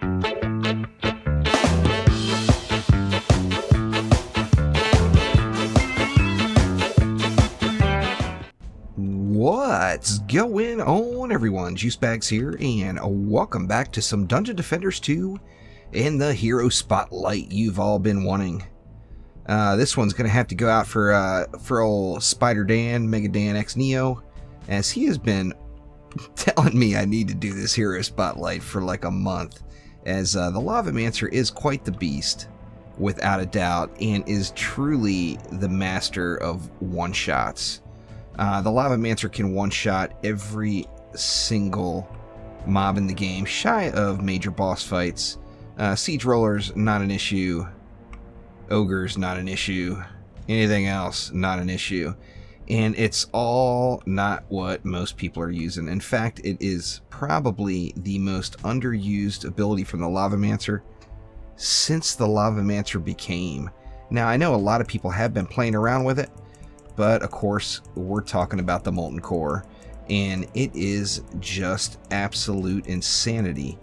What's going on, everyone? Juicebags here, and welcome back to some Dungeon Defenders 2 in the Hero Spotlight you've all been wanting. This one's going to have to go out for old Spider Dan, Mega Dan X Neo, as he has been telling me I need to do this Hero Spotlight for like a month, as the Lavamancer is quite the beast, without a doubt, and is truly the master of one-shots. The Lavamancer can one-shot every single mob in the game, shy of major boss fights. Siege Rollers, not an issue. Ogres, not an issue. Anything else, not an issue. And it's all not what most people are using. In fact, it is probably the most underused ability from the Lavamancer since the Lavamancer became. Now, I know a lot of people have been playing around with it, but of course, we're talking about the Molten Core, and it is just absolute insanity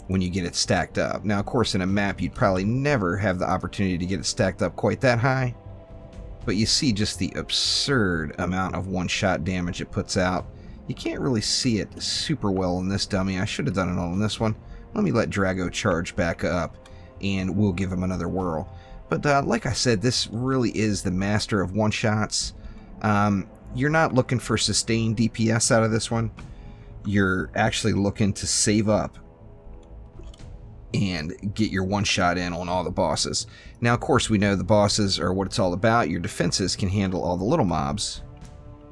when you get it stacked up. Now, of course, in a map, you'd probably never have the opportunity to get it stacked up quite that high, but you see just the absurd amount of one-shot damage it puts out. You can't really see it super well in this dummy. I should have done it all in this one. Let me let Drago charge back up, and we'll give him another whirl. But like I said, this really is the master of one-shots. You're not looking for sustained DPS out of this one. You're actually looking to save up and get your one-shot in on all the bosses. Now, of course, we know the bosses are what it's all about. Your defenses can handle all the little mobs.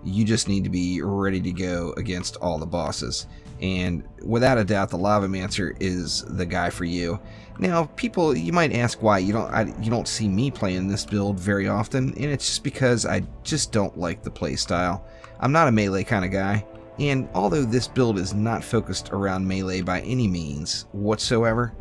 You just need to be ready to go against all the bosses. And without a doubt, the Lavamancer is the guy for you. Now, people, you might ask why you don't see me playing this build very often, and it's just because I just don't like the play style. I'm not a melee kind of guy, and although this build is not focused around melee by any means whatsoever,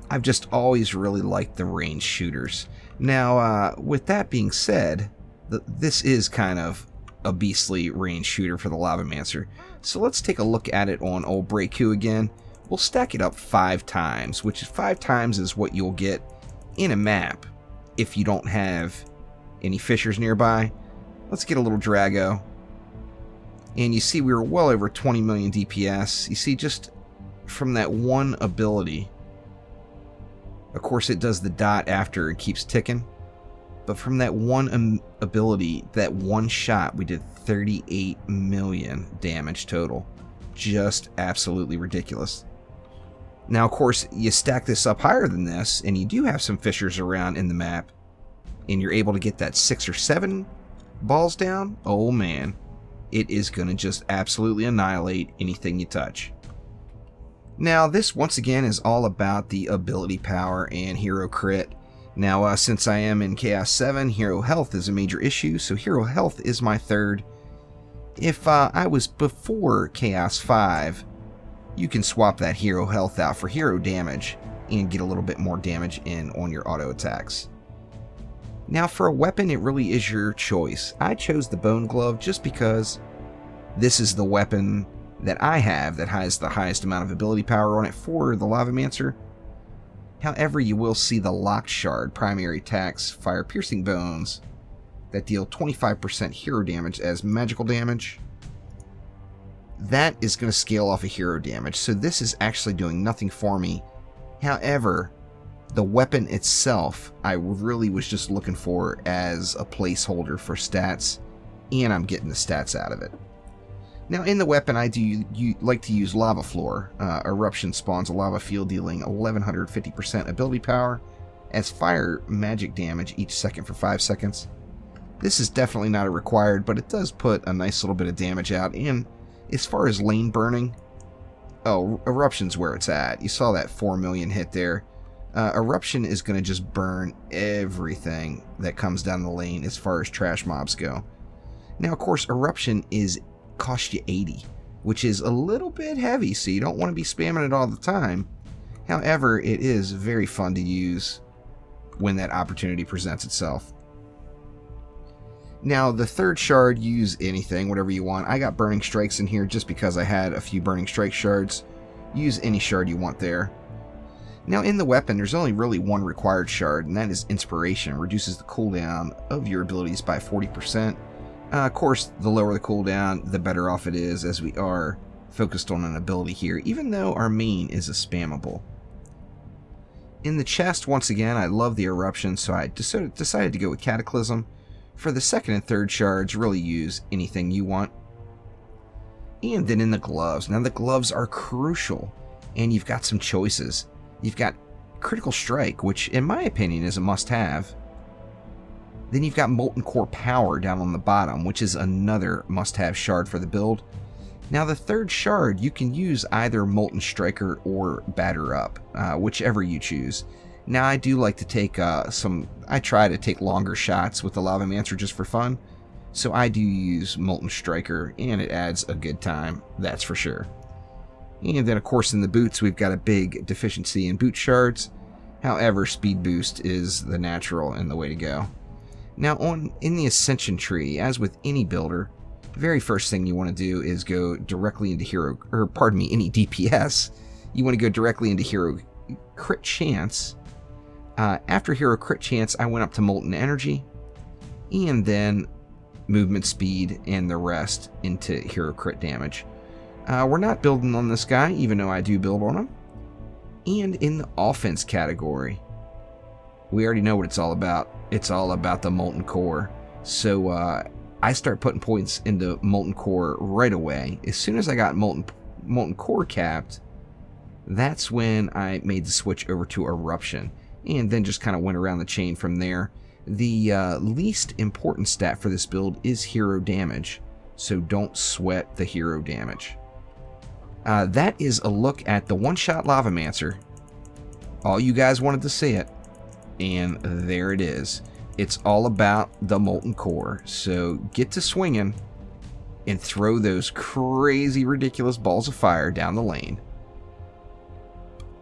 I've just always really liked the ranged shooters. Now, with that being said, this is kind of a beastly ranged shooter for the Lavamancer. So let's take a look at it on old Breaku again. We'll stack it up 5 times, which is 5 times is what you'll get in a map if you don't have any fissures nearby. Let's get a little Drago. And you see we were well over 20 million DPS. You see just from that one ability, of course it does the dot after it keeps ticking. But from that one ability, that one shot, we did 38 million damage total. Just absolutely ridiculous. Now, of course, you stack this up higher than this, and you do have some fissures around in the map, and you're able to get that 6 or 7 balls down. Oh man, it is going to just absolutely annihilate anything you touch. Now, this once again is all about the ability power and hero crit. Now, since I am in Chaos 7, Hero Health is a major issue, so Hero Health is my third. If I was before Chaos 5, you can swap that Hero Health out for Hero Damage and get a little bit more damage in on your auto attacks. Now, for a weapon, it really is your choice. I chose the Bone Glove just because this is the weapon that I have that has the highest amount of ability power on it for the Lavamancer. However, you will see the Locked Shard primary attacks fire piercing bones that deal 25% hero damage as magical damage. That is going to scale off of hero damage, so this is actually doing nothing for me. However, the weapon itself, I really was just looking for as a placeholder for stats, and I'm getting the stats out of it. Now, in the weapon, I do like to use Lava Floor. Eruption spawns a lava field dealing 1150% ability power as fire magic damage each second for 5 seconds. This is definitely not a required, but it does put a nice little bit of damage out. And as far as lane burning, oh, Eruption's where it's at. You saw that 4 million hit there. Eruption is going to just burn everything that comes down the lane as far as trash mobs go. Now, of course, Eruption costs you 80, which is a little bit heavy, so you don't want to be spamming it all the time. However, it is very fun to use when that opportunity presents itself. Now, the third shard, use anything, whatever you want. I got Burning Strikes in here just because I had a few Burning Strike shards. Use any shard you want there. Now in the weapon, there's only really one required shard, and that is Inspiration. It reduces the cooldown of your abilities by 40%. Of course, the lower the cooldown, the better off it is, as we are focused on an ability here, even though our main is a spammable. In the chest, once again, I love the Eruption, so I decided to go with Cataclysm. For the second and third shards, really use anything you want. And then in the gloves. Now the gloves are crucial, and you've got some choices. You've got Critical Strike, which in my opinion is a must-have. Then you've got Molten Core Power down on the bottom, which is another must-have shard for the build. Now the third shard, you can use either Molten Striker or Batter Up, whichever you choose. Now I do like to take I try to take longer shots with the Lavamancer just for fun. So I do use Molten Striker, and it adds a good time, that's for sure. And then of course in the boots we've got a big deficiency in boot shards. However, Speed Boost is the natural and the way to go. Now in the Ascension Tree, as with any builder, the very first thing you want to do is go directly into any DPS. You want to go directly into Hero Crit Chance. After Hero Crit Chance, I went up to Molten Energy, and then Movement Speed and the rest into Hero Crit Damage. We're not building on this guy, even though I do build on him. And in the offense category, we already know what it's all about. It's all about the Molten Core. So I start putting points into Molten Core right away. As soon as I got Molten Core capped, that's when I made the switch over to Eruption, and then just kind of went around the chain from there. The least important stat for this build is hero damage, so don't sweat the hero damage. That is a look at the one-shot Lavamancer. All you guys wanted to see it, and there it is. It's all about the Molten Core, so get to swinging and throw those crazy, ridiculous balls of fire down the lane.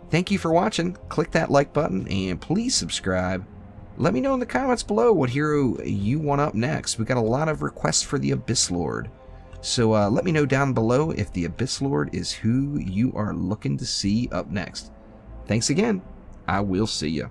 Thank you for watching. Click that like button, and please subscribe. Let me know in the comments below what hero you want up next. We got a lot of requests for the Abyss Lord. So let me know down below if the Abyss Lord is who you are looking to see up next. Thanks again. I will see you.